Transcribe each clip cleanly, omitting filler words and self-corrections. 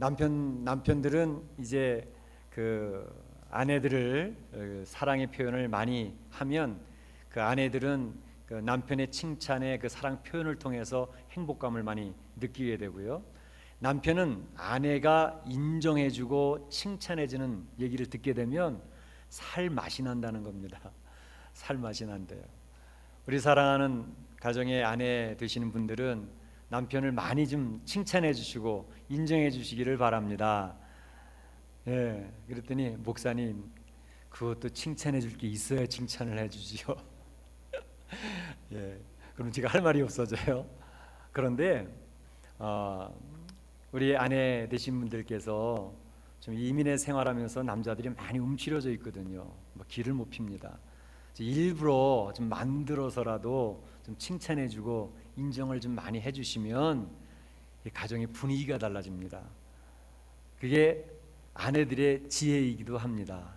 남편들은 이제 그 아내들을 사랑의 표현을 많이 하면 그 아내들은 그 남편의 칭찬에 그 사랑 표현을 통해서 행복감을 많이 느끼게 되고요. 남편은 아내가 인정해주고 칭찬해주는 얘기를 듣게 되면 살 맛이 난다는 겁니다. 살 맛이 난대요. 우리 사랑하는 가정의 아내 되시는 분들은 남편을 많이 좀 칭찬해 주시고 인정해 주시기를 바랍니다. 예, 그랬더니 목사님 그것도 칭찬해 줄 게 있어야 칭찬을 해 주지요. 예, 그럼 제가 할 말이 없어져요. 그런데 우리 아내 되신 분들께서 좀 이민에 생활하면서 남자들이 많이 움츠려져 있거든요. 뭐 길을 못 핍니다. 일부러 좀 만들어서라도 좀 칭찬해주고 인정을 좀 많이 해주시면 이 가정의 분위기가 달라집니다. 그게 아내들의 지혜이기도 합니다.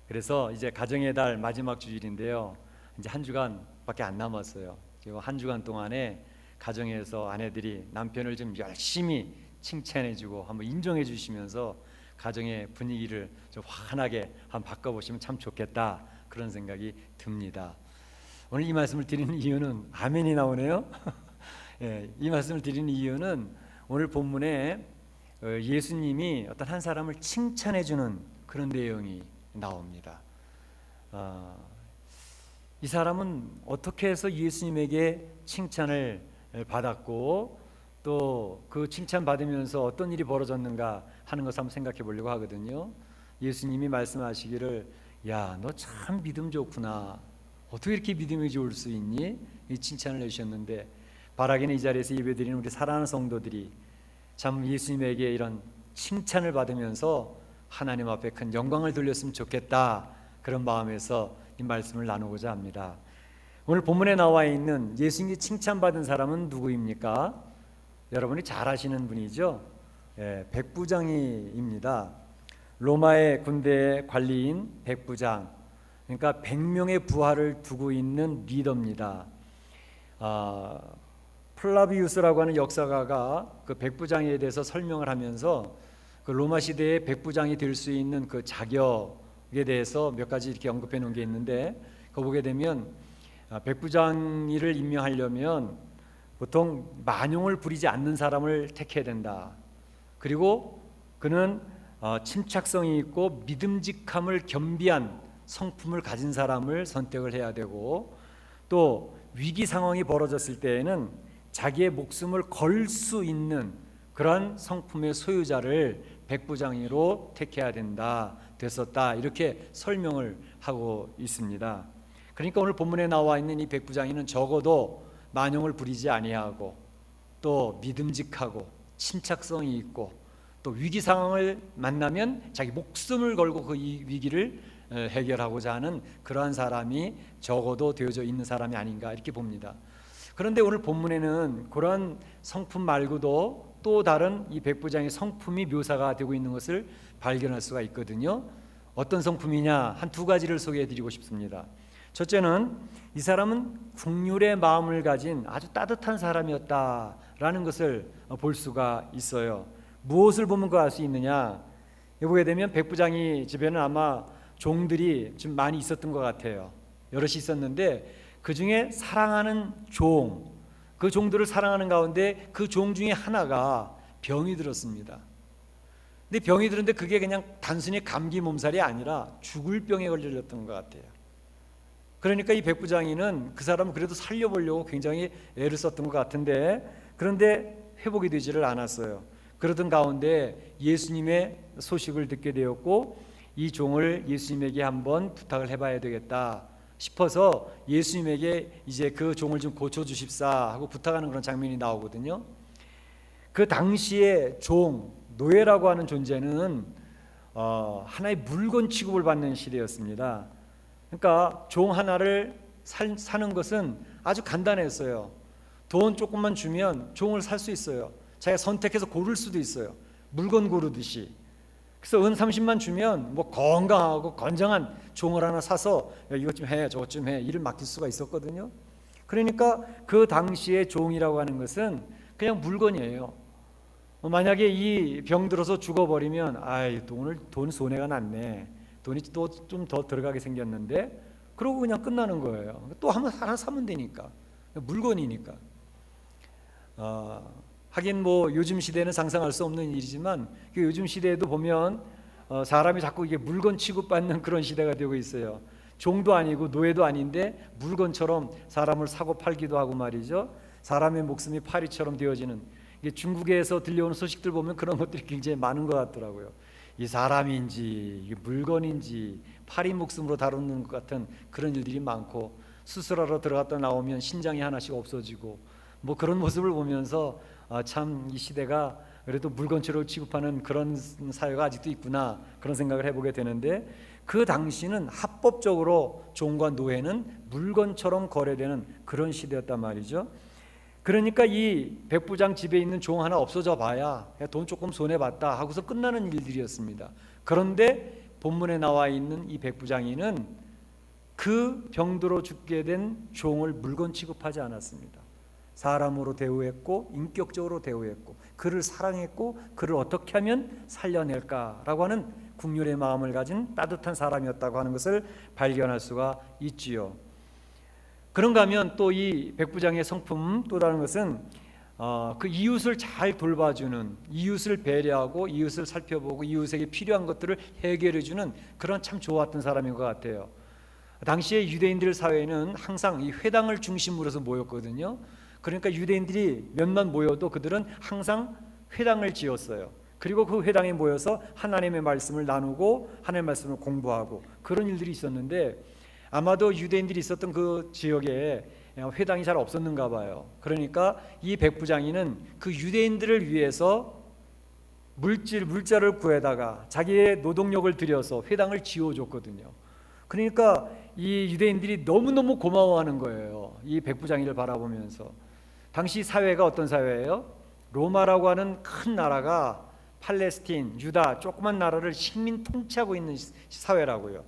그래서 이제 가정의 달 마지막 주일인데요. 이제 한 주간밖에 안 남았어요. 한 주간 동안에 가정에서 아내들이 남편을 좀 열심히 칭찬해주고 한번 인정해주시면서 가정의 분위기를 좀 환하게 한번 바꿔보시면 참 좋겠다, 그런 생각이 듭니다. 오늘 이 말씀을 드리는 이유는 아멘이 나오네요. 예, 이 말씀을 드리는 이유는 오늘 본문에 예수님이 어떤 한 사람을 칭찬해주는 그런 내용이 나옵니다. 이 사람은 어떻게 해서 예수님에게 칭찬을 받았고 또 그 칭찬 받으면서 어떤 일이 벌어졌는가 하는 것을 한번 생각해 보려고 하거든요. 예수님이 말씀하시기를 야, 너 참 믿음 좋구나. 어떻게 이렇게 믿음이 좋을 수 있니? 이 칭찬을 해주셨는데 바라기는 이 자리에서 예배드리는 우리 사랑하는 성도들이 참 예수님에게 이런 칭찬을 받으면서 하나님 앞에 큰 영광을 돌렸으면 좋겠다, 그런 마음에서 이 말씀을 나누고자 합니다. 오늘 본문에 나와 있는 예수님이 칭찬받은 사람은 누구입니까? 여러분이 잘 아시는 분이죠. 백부장이입니다. 로마의 군대 관리인 백부장, 그러니까 100명의 부하를 두고 있는 리더입니다. 플라비우스라고 하는 역사가가 그 백부장에 대해서 설명을 하면서 그 로마 시대의 백부장이 될 수 있는 그 자격에 대해서 몇 가지 이렇게 언급해 놓은 게 있는데, 그거 보게 되면 백부장을 임명하려면 보통 만용을 부리지 않는 사람을 택해야 된다. 그리고 그는 침착성이 있고 믿음직함을 겸비한 성품을 가진 사람을 선택을 해야 되고, 또 위기 상황이 벌어졌을 때에는 자기의 목숨을 걸 수 있는 그러한 성품의 소유자를 백부장으로 택해야 된다, 됐었다, 이렇게 설명을 하고 있습니다. 그러니까 오늘 본문에 나와 있는 이 백부장이는 적어도 만용을 부리지 아니하고 또 믿음직하고 침착성이 있고 또 위기 상황을 만나면 자기 목숨을 걸고 그 위기를 해결하고자 하는 그러한 사람이 적어도 되어져 있는 사람이 아닌가, 이렇게 봅니다. 그런데 오늘 본문에는 그러한 성품 말고도 또 다른 이 백부장의 성품이 묘사가 되고 있는 것을 발견할 수가 있거든요. 어떤 성품이냐, 한 두 가지를 소개해 드리고 싶습니다. 첫째는 이 사람은 국률의 마음을 가진 아주 따뜻한 사람이었다라는 것을 볼 수가 있어요. 무엇을 보면 그걸 알 수 있느냐, 보게 되면 백부장이 집에는 아마 종들이 좀 많이 있었던 것 같아요. 여럿이 있었는데 그 중에 사랑하는 종, 그 종들을 사랑하는 가운데 그 종 중에 하나가 병이 들었습니다. 근데 병이 들었는데 그게 그냥 단순히 감기 몸살이 아니라 죽을 병에 걸렸던 것 같아요. 그러니까 이 백부장이는 그 사람을 그래도 살려보려고 굉장히 애를 썼던 것 같은데, 그런데 회복이 되지를 않았어요. 그러던 가운데 예수님의 소식을 듣게 되었고 이 종을 예수님에게 한번 부탁을 해봐야 되겠다 싶어서 예수님에게 이제 그 종을 좀 고쳐주십사 하고 부탁하는 그런 장면이 나오거든요. 그 당시에 종, 노예라고 하는 존재는 하나의 물건 취급을 받는 시대였습니다. 그러니까 종 하나를 사는 것은 아주 간단했어요. 돈 조금만 주면 종을 살 수 있어요. 자기가 선택해서 고를 수도 있어요. 물건 고르듯이. 그래서 은 30만 주면 뭐 건강하고 건장한 종을 하나 사서 이것 좀 해, 저것 좀 해, 일을 맡길 수가 있었거든요. 그러니까 그 당시에 종이라고 하는 것은 그냥 물건이에요. 만약에 이 병 들어서 죽어버리면 아이 또 오늘 돈 손해가 났네, 돈이 또 좀 더 들어가게 생겼는데, 그러고 그냥 끝나는 거예요. 또 하나 사면 되니까, 물건이니까. 하긴 뭐 요즘 시대는 상상할 수 없는 일이지만 요즘 시대에도 보면 사람이 자꾸 이게 물건 취급받는 그런 시대가 되고 있어요. 종도 아니고 노예도 아닌데 물건처럼 사람을 사고 팔기도 하고 말이죠. 사람의 목숨이 파리처럼 되어지는, 이게 중국에서 들려오는 소식들 보면 그런 것들이 굉장히 많은 것 같더라고요. 이 사람인지 이게 물건인지 파리 목숨으로 다루는 것 같은 그런 일들이 많고, 수술하러 들어갔다 나오면 신장이 하나씩 없어지고, 뭐 그런 모습을 보면서 참 이 시대가 그래도 물건처럼 취급하는 그런 사회가 아직도 있구나, 그런 생각을 해보게 되는데, 그 당시는 합법적으로 종과 노예는 물건처럼 거래되는 그런 시대였단 말이죠. 그러니까 이 백부장 집에 있는 종 하나 없어져 봐야 돈 조금 손해봤다 하고서 끝나는 일들이었습니다. 그런데 본문에 나와 있는 이 백부장이는 그 병들어 죽게 된 종을 물건 취급하지 않았습니다. 사람으로 대우했고 인격적으로 대우했고 그를 사랑했고 그를 어떻게 하면 살려낼까라고 하는 국률의 마음을 가진 따뜻한 사람이었다고 하는 것을 발견할 수가 있지요. 그런가 하면 또 이 백부장의 성품 또 다른 것은 그 이웃을 잘 돌봐주는, 이웃을 배려하고 이웃을 살펴보고 이웃에게 필요한 것들을 해결해주는 그런 참 좋았던 사람인 것 같아요. 당시에 유대인들 사회는 항상 이 회당을 중심으로 해서 모였거든요. 그러니까 유대인들이 몇만 모여도 그들은 항상 회당을 지었어요. 그리고 그 회당에 모여서 하나님의 말씀을 나누고 하나님의 말씀을 공부하고 그런 일들이 있었는데, 아마도 유대인들이 있었던 그 지역에 회당이 잘 없었는가 봐요. 그러니까 이 백부장이는 그 유대인들을 위해서 물자를 구해다가 자기의 노동력을 들여서 회당을 지어줬거든요. 그러니까 이 유대인들이 너무너무 고마워하는 거예요. 이 백부장이를 바라보면서. 당시 사회가 어떤 사회예요? 로마라고 하는 큰 나라가 팔레스틴, 유다 조그만 나라를 식민 통치하고 있는 사회라고요.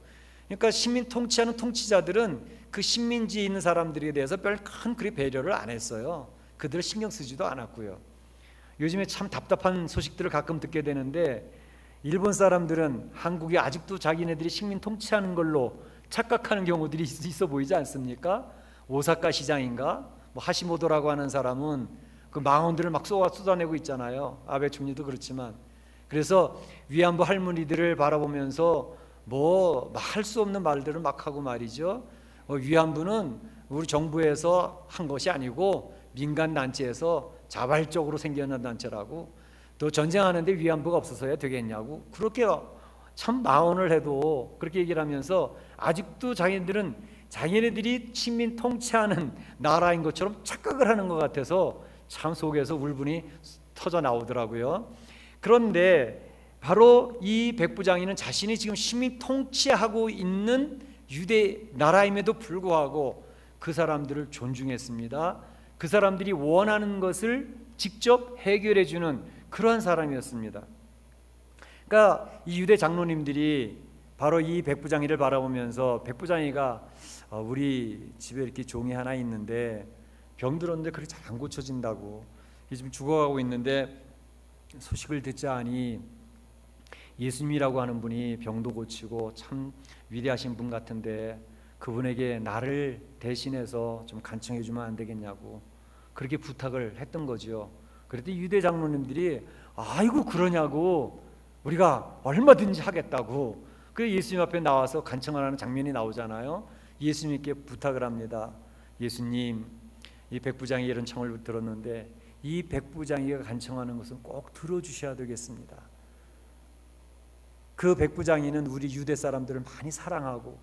그러니까 식민 통치하는 통치자들은 그 식민지에 있는 사람들에 대해서 별 큰 그리 배려를 안 했어요. 그들을 신경 쓰지도 않았고요. 요즘에 참 답답한 소식들을 가끔 듣게 되는데, 일본 사람들은 한국이 아직도 자기네들이 식민 통치하는 걸로 착각하는 경우들이 있어 보이지 않습니까? 오사카 시장인가? 뭐 하시모토라고 하는 사람은 그 망원들을 막 쏟아내고 있잖아요. 아베 총리도 그렇지만. 그래서 위안부 할머니들을 바라보면서 뭐 할 수 없는 말들을 막 하고 말이죠. 위안부는 우리 정부에서 한 것이 아니고 민간 단체에서 자발적으로 생겨난 단체라고, 또 전쟁하는데 위안부가 없어서야 되겠냐고, 그렇게 참 망언을 해도 그렇게 얘기를 하면서 아직도 자기네들이 식민 통치하는 나라인 것처럼 착각을 하는 것 같아서 참 속에서 울분이 터져 나오더라고요. 그런데 바로 이 백부장이는 자신이 지금 식민 통치하고 있는 유대 나라임에도 불구하고 그 사람들을 존중했습니다. 그 사람들이 원하는 것을 직접 해결해 주는 그러한 사람이었습니다. 그러니까 이 유대 장로님들이 바로 이 백부장이를 바라보면서, 백부장이가 우리 집에 이렇게 종이 하나 있는데 병들었는데 그렇게 잘 안 고쳐진다고, 지금 죽어가고 있는데 소식을 듣자하니 예수님이라고 하는 분이 병도 고치고 참 위대하신 분 같은데 그분에게 나를 대신해서 좀 간청해 주면 안 되겠냐고 그렇게 부탁을 했던 거죠. 그랬더니 유대 장로님들이 아이고 그러냐고, 우리가 얼마든지 하겠다고. 그 예수님 앞에 나와서 간청하는 장면이 나오잖아요. 예수님께 부탁을 합니다. 예수님, 이 백부장이 이런 청을 들었는데 이 백부장이가 간청하는 것은 꼭 들어주셔야 되겠습니다. 그 백부장이는 우리 유대 사람들을 많이 사랑하고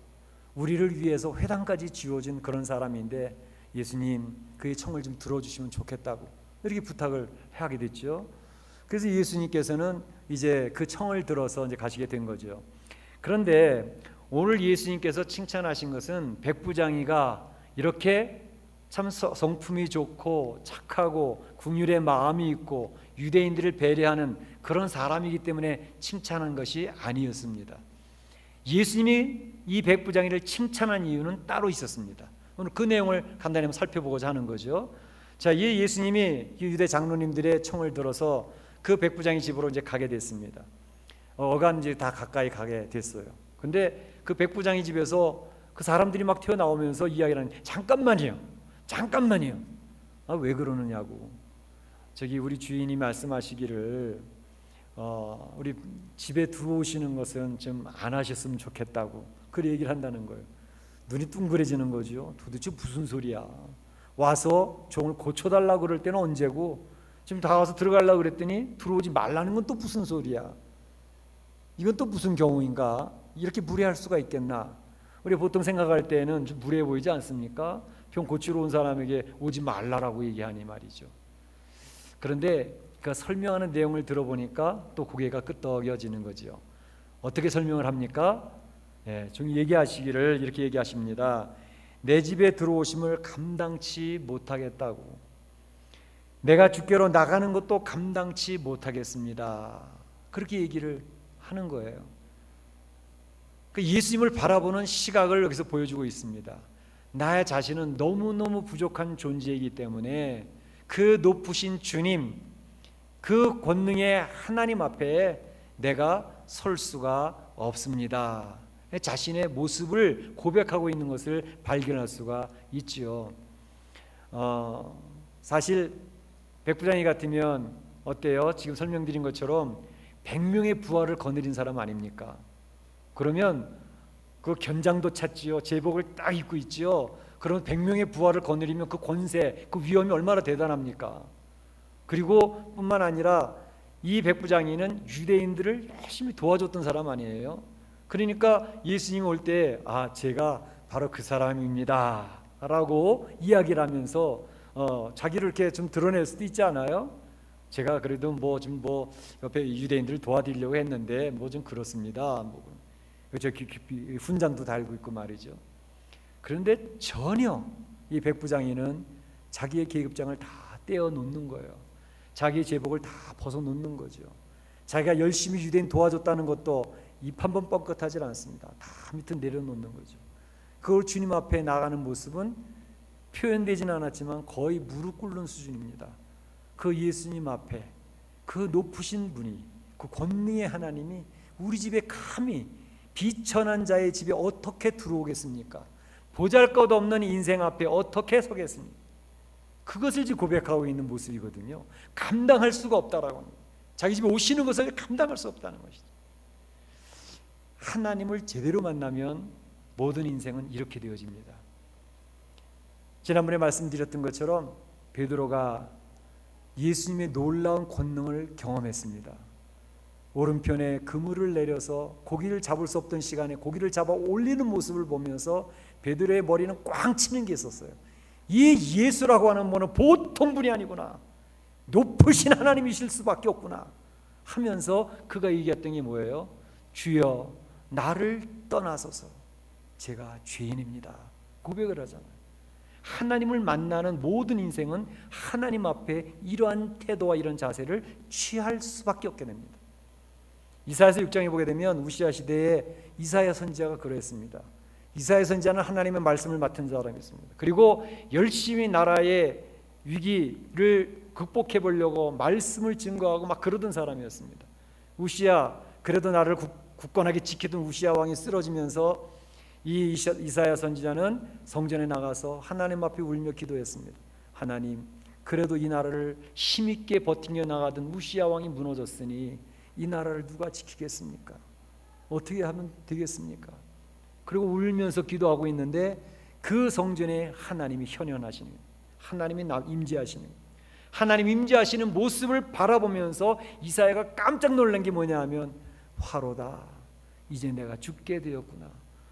우리를 위해서 회당까지 지어준 그런 사람인데 예수님, 그의 청을 좀 들어주시면 좋겠다고 이렇게 부탁을 하게 됐죠. 그래서 예수님께서는 이제 그 청을 들어서 이제 가시게 된 거죠. 그런데 오늘 예수님께서 칭찬하신 것은 백부장이가 이렇게 참 성품이 좋고 착하고 긍휼의 마음이 있고 유대인들을 배려하는 그런 사람이기 때문에 칭찬한 것이 아니었습니다. 예수님이 이 백부장이를 칭찬한 이유는 따로 있었습니다. 오늘 그 내용을 간단히 살펴보고자 하는 거죠. 자, 이 예수님이 유대 장로님들의 청을 들어서 그 백부장의 집으로 이제 가게 됐습니다. 어간 이제 다 가까이 가게 됐어요. 근데 그 백부장의 집에서 그 사람들이 막 튀어나오면서 이야기를 하는, 잠깐만요. 왜 그러느냐고. 저기 우리 주인이 말씀하시기를 우리 집에 들어오시는 것은 좀 안 하셨으면 좋겠다고 그 얘기를 한다는 거예요. 눈이 둥그레지는 거죠. 도대체 무슨 소리야. 와서 종을 고쳐달라고 그럴 때는 언제고, 지금 다 와서 들어가려고 그랬더니 들어오지 말라는 건 또 무슨 소리야. 이건 또 무슨 경우인가. 이렇게 무례할 수가 있겠나. 우리 보통 생각할 때는 좀 무례해 보이지 않습니까? 병 고치러 온 사람에게 오지 말라라고 얘기하니 말이죠. 그런데 그 설명하는 내용을 들어보니까 또 고개가 끄덕여지는 거죠. 어떻게 설명을 합니까? 좀 얘기하시기를 이렇게 얘기하십니다. 내 집에 들어오심을 감당치 못하겠다고. 내가 주께로 나가는 것도 감당치 못하겠습니다. 그렇게 얘기를 하는 거예요. 그 예수님을 바라보는 시각을 여기서 보여주고 있습니다. 나의 자신은 너무너무 부족한 존재이기 때문에 그 높으신 주님, 그 권능의 하나님 앞에 내가 설 수가 없습니다. 자신의 모습을 고백하고 있는 것을 발견할 수가 있죠. 사실 백부장이 같으면 어때요? 지금 설명드린 것처럼 100명의 부하를 거느린 사람 아닙니까? 그러면 그 견장도 찼지요. 제복을 딱 입고 있지요. 그러면 100명의 부하를 거느리면 그 권세, 그 위험이 얼마나 대단합니까? 그리고 뿐만 아니라 이 백부장이는 유대인들을 열심히 도와줬던 사람 아니에요? 그러니까 예수님 올 때 제가 바로 그 사람입니다 라고 이야기를 하면서 자기를 이렇게 좀 드러낼 수도 있지 않아요? 제가 그래도 옆에 유대인들을 도와드리려고 했는데 좀 그렇습니다. 저 훈장도 달고 있고 말이죠. 그런데 전혀 이 백부장이는 자기의 계급장을 다 떼어 놓는 거예요. 자기의 제복을 다 벗어 놓는 거죠. 자기가 열심히 유대인 도와줬다는 것도 입 한 번 뻥끗하지 않습니다. 다 밑에 내려놓는 거죠. 그걸 주님 앞에 나가는 모습은 표현되지는 않았지만 거의 무릎 꿇는 수준입니다. 그 예수님 앞에 그 높으신 분이, 그 권능의 하나님이 우리 집에 감히 비천한 자의 집에 어떻게 들어오겠습니까? 보잘것없는 인생 앞에 어떻게 서겠습니까? 그것을 지금 고백하고 있는 모습이거든요. 감당할 수가 없다라고 합니다. 자기 집에 오시는 것을 감당할 수 없다는 것이죠. 하나님을 제대로 만나면 모든 인생은 이렇게 되어집니다. 지난번에 말씀드렸던 것처럼 베드로가 예수님의 놀라운 권능을 경험했습니다. 오른편에 그물을 내려서 고기를 잡을 수 없던 시간에 고기를 잡아 올리는 모습을 보면서 베드로의 머리는 꽝 치는 게 있었어요. 이 예수라고 하는 분은 보통 분이 아니구나, 높으신 하나님이실 수밖에 없구나 하면서 그가 얘기했던 게 뭐예요? 주여 나를 떠나소서 제가 죄인입니다 고백을 하잖아요. 하나님을 만나는 모든 인생은 하나님 앞에 이러한 태도와 이런 자세를 취할 수밖에 없게 됩니다. 이사야서 6장에 보게 되면 우시야 시대에 이사야 선지자가 그랬습니다. 이사야 선지자는 하나님의 말씀을 맡은 사람이었습니다. 그리고 열심히 나라의 위기를 극복해 보려고 말씀을 증거하고 막 그러던 사람이었습니다. 우시야, 그래도 나를 굳건하게 지키던 우시야 왕이 쓰러지면서 이 이사야 선지자는 성전에 나가서 하나님 앞에 울며 기도했습니다. 하나님, 그래도 이 나라를 힘있게 버티며 나가던 우시야 왕이 무너졌으니 이 나라를 누가 지키겠습니까? 어떻게 하면 되겠습니까? 그리고 울면서 기도하고 있는데 그 성전에 하나님이 현현하시는, 하나님이 임재하시는, 하나님 임재하시는 모습을 바라보면서 이사야가 깜짝 놀란 게 뭐냐 하면, 화로다, 이제 내가 죽게 되었구나,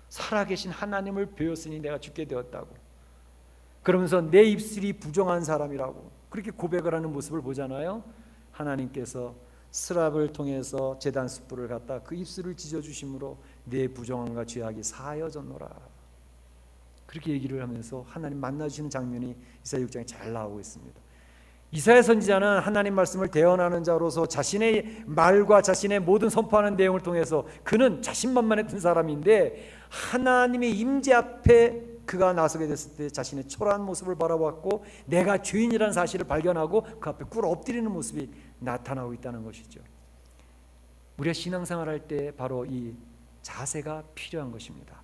살아계신 하나님을 배웠으니 내가 죽게 되었다고, 그러면서 내 입술이 부정한 사람이라고 그렇게 고백을 하는 모습을 보잖아요. 하나님께서 스랍을 통해서 제단 숯불을 갖다 그 입술을 찢어주심으로 내 부정함과 죄악이 사하여졌노라, 그렇게 얘기를 하면서 하나님 만나주시는 장면이 이사야 6장에 잘 나오고 있습니다. 이사야 선지자는 하나님 말씀을 대언하는 자로서 자신의 말과 자신의 모든 선포하는 내용을 통해서 그는 자신만만했던 사람인데 하나님의 임재 앞에 그가 나서게 됐을 때 자신의 초라한 모습을 바라봤고 내가 죄인이라는 사실을 발견하고 그 앞에 꿇어 엎드리는 모습이 나타나고 있다는 것이죠. 우리가 신앙생활할 때 바로 이 자세가 필요한 것입니다.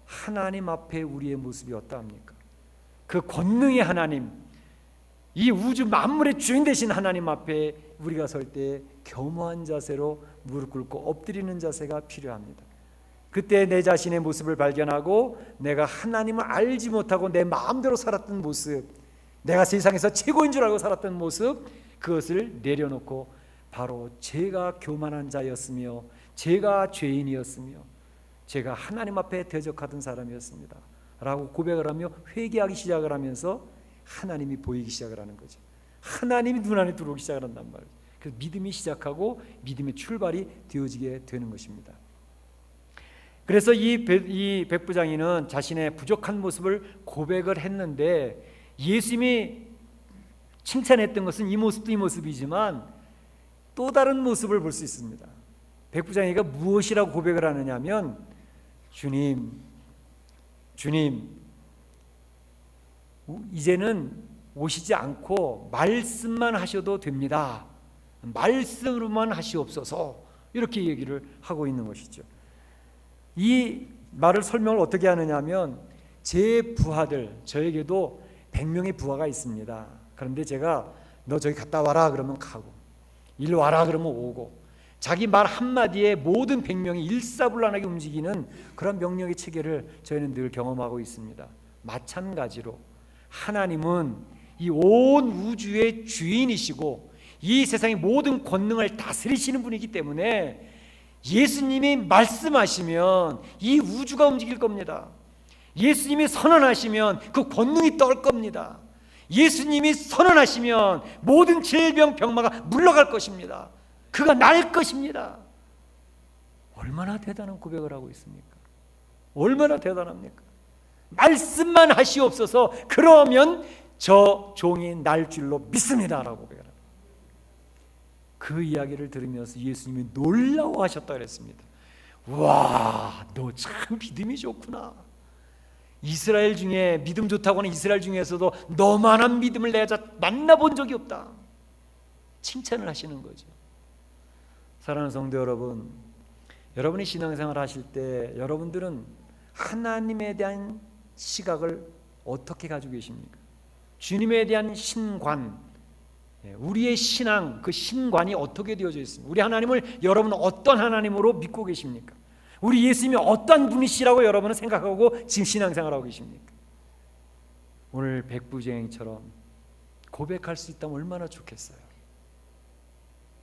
하나님 앞에 우리의 모습이 어떠합니까? 그 권능의 하나님, 이 우주 만물의 주인 되신 하나님 앞에 우리가 설 때 겸허한 자세로 무릎 꿇고 엎드리는 자세가 필요합니다. 그때 내 자신의 모습을 발견하고 내가 하나님을 알지 못하고 내 마음대로 살았던 모습, 내가 세상에서 최고인 줄 알고 살았던 모습, 그것을 내려놓고 바로 제가 교만한 자였으며 제가 죄인이었으며 제가 하나님 앞에 대적하던 사람이었습니다 라고 고백을 하며 회개하기 시작을 하면서 하나님이 보이기 시작을 하는 거죠. 하나님이 눈안에 들어오기 시작을 한단 말이에요. 그래서 믿음이 시작하고 믿음의 출발이 되어지게 되는 것입니다. 그래서 이 백부장이는 자신의 부족한 모습을 고백을 했는데 예수님이 칭찬했던 것은 이 모습도 이 모습이지만 또 다른 모습을 볼 수 있습니다. 백부장이가 무엇이라고 고백을 하느냐면 주님 이제는 오시지 않고 말씀만 하셔도 됩니다. 말씀으로만 하시옵소서 이렇게 얘기를 하고 있는 것이죠. 이 말을 설명을 어떻게 하느냐면 제 부하들, 저에게도 100명의 부하가 있습니다. 그런데 제가 너 저기 갔다 와라 그러면 가고 일로 와라 그러면 오고 자기 말 한마디에 모든 100명이 일사불란하게 움직이는 그런 명령의 체계를 저희는 늘 경험하고 있습니다. 마찬가지로 하나님은 이 온 우주의 주인이시고 이 세상의 모든 권능을 다스리시는 분이기 때문에 예수님이 말씀하시면 이 우주가 움직일 겁니다. 예수님이 선언하시면 그 권능이 떨 겁니다. 예수님이 선언하시면 모든 질병 병마가 물러갈 것입니다. 그가 날 것입니다. 얼마나 대단한 고백을 하고 있습니까? 얼마나 대단합니까? 말씀만 하시옵소서 그러면 저 종이 날 줄로 믿습니다라고 고백합니다. 그 이야기를 들으면서 예수님이 놀라워하셨다 그랬습니다. 와, 너 참 믿음이 좋구나. 이스라엘 중에 믿음 좋다고 하는 이스라엘 중에서도 너만한 믿음을 내가 만나본 적이 없다. 칭찬을 하시는 거죠. 사랑하는 성도 여러분, 여러분이 신앙생활 하실 때 여러분들은 하나님에 대한 시각을 어떻게 가지고 계십니까? 주님에 대한 신관, 우리의 신앙, 그 신관이 어떻게 되어져 있습니까? 우리 하나님을 여러분은 어떤 하나님으로 믿고 계십니까? 우리 예수님이 어떤 분이시라고 여러분은 생각하고 지금 신앙생활하고 계십니까? 오늘 백부쟁이처럼 고백할 수 있다면 얼마나 좋겠어요.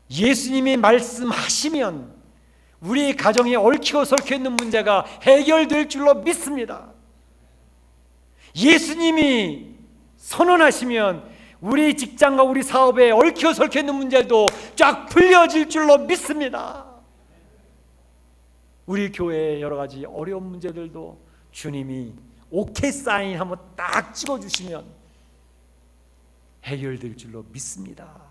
예수님이 말씀하시면 우리 가정에 얽히고 설켜 있는 문제가 해결될 줄로 믿습니다. 예수님이 선언하시면 우리 직장과 우리 사업에 얽혀 설켜 있는 문제도 쫙 풀려질 줄로 믿습니다. 우리 교회의 여러 가지 어려운 문제들도 주님이 오케이 사인 한번 딱 찍어주시면 해결될 줄로 믿습니다.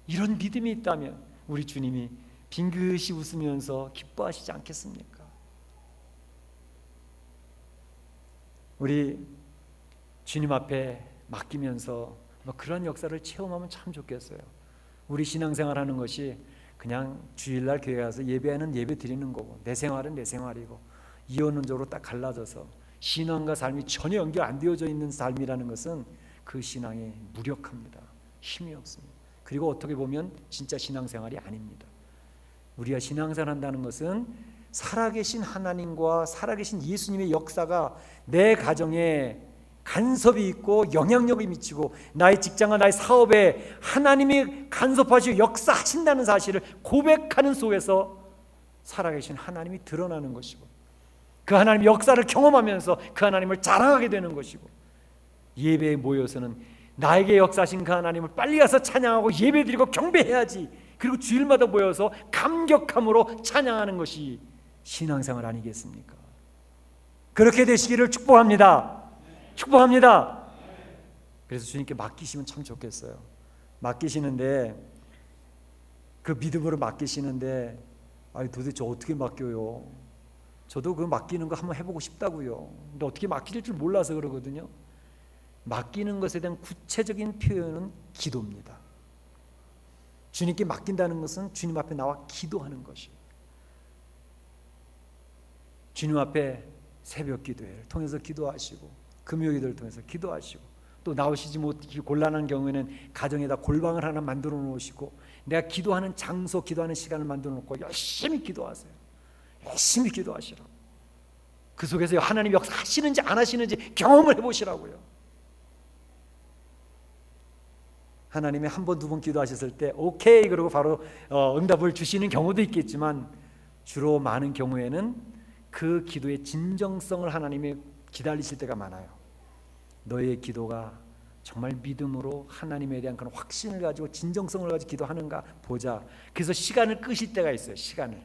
이런 믿음이 있다면 우리 주님이 빙긋이 웃으면서 기뻐하시지 않겠습니까? 우리 주님 앞에 맡기면서 그런 역사를 체험하면 참 좋겠어요. 우리 신앙생활 하는 것이 그냥 주일날 교회 가서 예배하는 예배 드리는 거고 내 생활은 내 생활이고 이원론적으로 딱 갈라져서 신앙과 삶이 전혀 연결 안 되어져 있는 삶이라는 것은 그 신앙이 무력합니다. 힘이 없습니다. 그리고 어떻게 보면 진짜 신앙생활이 아닙니다. 우리가 신앙생활 한다는 것은 살아계신 하나님과 살아계신 예수님의 역사가 내 가정에 간섭이 있고 영향력이 미치고 나의 직장과 나의 사업에 하나님이 간섭하시고 역사하신다는 사실을 고백하는 속에서 살아계신 하나님이 드러나는 것이고 그 하나님의 역사를 경험하면서 그 하나님을 자랑하게 되는 것이고 예배에 모여서는 나에게 역사하신 그 하나님을 빨리 가서 찬양하고 예배드리고 경배해야지. 그리고 주일마다 모여서 감격함으로 찬양하는 것이 신앙생활 아니겠습니까? 그렇게 되시기를 축복합니다. 축복합니다. 그래서 주님께 맡기시면 참 좋겠어요. 맡기시는데 그 믿음으로 맡기시는데 아니 도대체 어떻게 맡겨요? 저도 그 맡기는 거 한번 해보고 싶다고요. 근데 어떻게 맡길 줄 몰라서 그러거든요. 맡기는 것에 대한 구체적인 표현은 기도입니다. 주님께 맡긴다는 것은 주님 앞에 나와 기도하는 것이에요. 주님 앞에 새벽 기도회를 통해서 기도하시고 금요기도를 통해서 기도하시고 또 나오시지 못하기 곤란한 경우에는 가정에다 골방을 하나 만들어 놓으시고 내가 기도하는 장소, 기도하는 시간을 만들어 놓고 열심히 기도하세요. 열심히 기도하시라고. 그 속에서 하나님 역사하시는지 안 하시는지 경험을 해보시라고요. 하나님이 한 번, 두 번 기도하셨을 때 오케이 그러고 바로 응답을 주시는 경우도 있겠지만 주로 많은 경우에는 그 기도의 진정성을 하나님이 기다리실 때가 많아요. 너의 기도가 정말 믿음으로 하나님에 대한 그런 확신을 가지고 진정성을 가지고 기도하는가 보자. 그래서 시간을 끄실 때가 있어요. 시간을.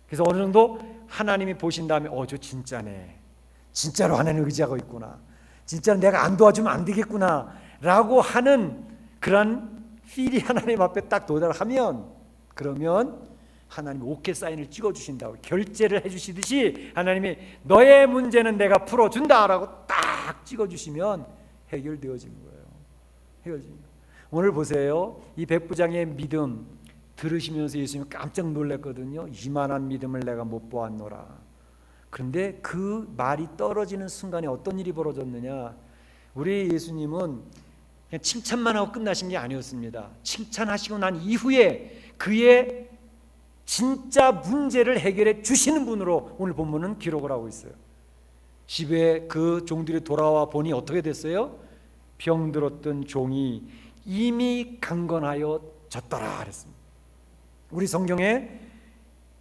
그래서 어느 정도 하나님이 보신 다음에 저 진짜네. 진짜로 하나님을 의지하고 있구나. 진짜로 내가 안 도와주면 안 되겠구나 라고 하는 그런 필이 하나님 앞에 딱 도달하면 그러면 하나님이 오케이 사인을 찍어주신다고 결제를 해주시듯이 하나님이 너의 문제는 내가 풀어준다라고 딱 찍어주시면 해결되어지는 거예요. 해결됩니다. 오늘 보세요. 이 백부장의 믿음 들으시면서 예수님이 깜짝 놀랐거든요. 이만한 믿음을 내가 못 보았노라. 그런데 그 말이 떨어지는 순간에 어떤 일이 벌어졌느냐. 우리 예수님은 그냥 칭찬만 하고 끝나신 게 아니었습니다. 칭찬하시고 난 이후에 그의 진짜 문제를 해결해 주시는 분으로 오늘 본문은 기록을 하고 있어요. 집에 그 종들이 돌아와 보니 어떻게 됐어요? 병들었던 종이 이미 강건하여 졌더라 그랬습니다. 우리 성경에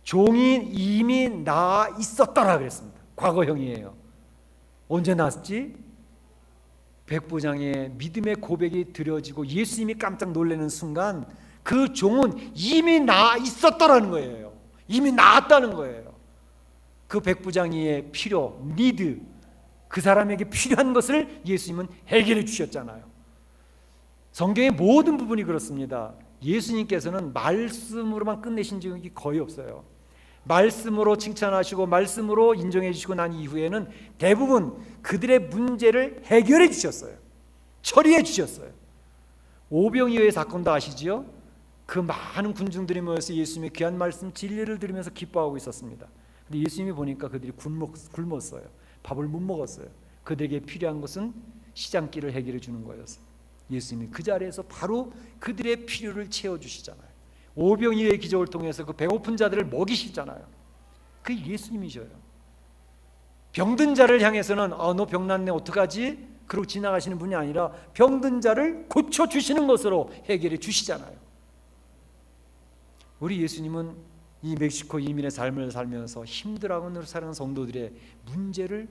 종이 이미 나아 있었더라 그랬습니다. 과거형이에요. 언제 나았지? 백부장의 믿음의 고백이 드려지고 예수님이 깜짝 놀라는 순간 그 종은 이미 나아 있었더라는 거예요. 이미 나았다는 거예요. 그 백부장의 필요, 니드, 그 사람에게 필요한 것을 예수님은 해결해 주셨잖아요. 성경의 모든 부분이 그렇습니다. 예수님께서는 말씀으로만 끝내신 적이 거의 없어요. 말씀으로 칭찬하시고 말씀으로 인정해 주시고 난 이후에는 대부분 그들의 문제를 해결해 주셨어요. 처리해 주셨어요. 오병이어의 사건도 아시지요? 그 많은 군중들이 모여서 예수님의 귀한 말씀 진리를 들으면서 기뻐하고 있었습니다. 근데 예수님이 보니까 그들이 굶었어요. 밥을 못 먹었어요. 그들에게 필요한 것은 시장길을 해결해 주는 거였어요. 예수님이 그 자리에서 바로 그들의 필요를 채워주시잖아요. 오병이어의 기적을 통해서 그 배고픈 자들을 먹이시잖아요. 그 예수님이셔요. 병든 자를 향해서는 너 병났네 어떡하지? 그러고 지나가시는 분이 아니라 병든 자를 고쳐주시는 것으로 해결해 주시잖아요. 우리 예수님은 이 멕시코 이민의 삶을 살면서 힘들어하고 사는 성도들의 문제를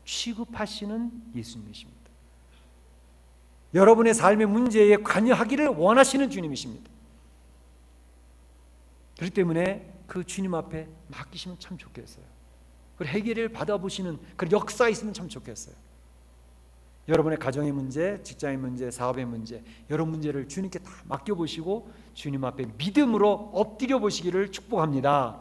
취급하시는 예수님이십니다. 여러분의 삶의 문제에 관여하기를 원하시는 주님이십니다. 그렇기 때문에 그 주님 앞에 맡기시면 참 좋겠어요. 그리고 해결을 받아보시는 그런 역사가 있으면 참 좋겠어요. 여러분의 가정의 문제, 직장의 문제, 사업의 문제, 여러 문제를 주님께 다 맡겨보시고 주님 앞에 믿음으로 엎드려 보시기를 축복합니다.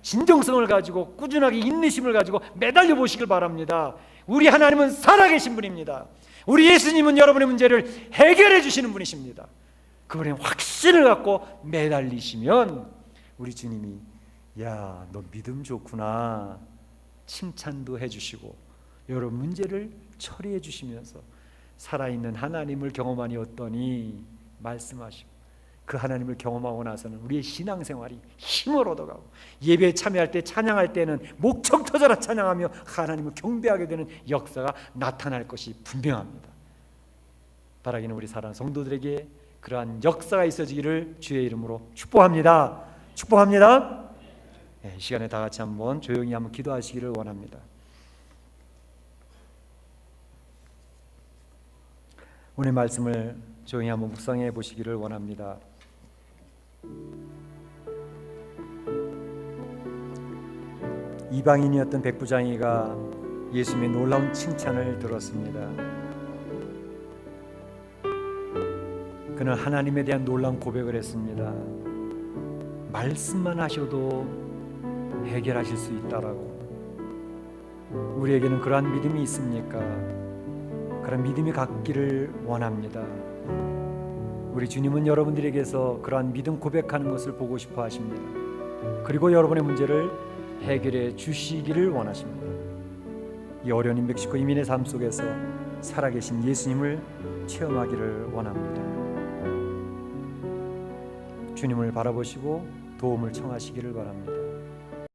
진정성을 가지고 꾸준하게 인내심을 가지고 매달려 보시길 바랍니다. 우리 하나님은 살아계신 분입니다. 우리 예수님은 여러분의 문제를 해결해 주시는 분이십니다. 그분의 확신을 갖고 매달리시면 우리 주님이 야, 너 믿음 좋구나 칭찬도 해주시고 여러 문제를 처리해 주시면서 살아있는 하나님을 경험하니 어떠니 말씀하시고 그 하나님을 경험하고 나서는 우리의 신앙생활이 힘을 얻어가고 예배에 참여할 때 찬양할 때는 목청 터져라 찬양하며 하나님을 경배하게 되는 역사가 나타날 것이 분명합니다. 바라기는 우리 사랑하는 성도들에게 그러한 역사가 있어지기를 주의 이름으로 축복합니다. 축복합니다. 네, 이 시간에 다 같이 한번 조용히 한번 기도하시기를 원합니다. 오늘 말씀을 조용히 한번 묵상해 보시기를 원합니다. 이방인이었던 백부장이가 예수님의 놀라운 칭찬을 들었습니다. 그는 하나님에 대한 놀라운 고백을 했습니다. 말씀만 하셔도 해결하실 수 있다라고. 우리에게는 그러한 믿음이 있습니까? 그런 믿음이 갖기를 원합니다. 우리 주님은 여러분들에게서 그러한 믿음 고백하는 것을 보고 싶어 하십니다. 그리고 여러분의 문제를 해결해 주시기를 원하십니다. 이 어려운 멕시코 이민의 삶 속에서 살아계신 예수님을 체험하기를 원합니다. 주님을 바라보시고 도움을 청하시기를 바랍니다.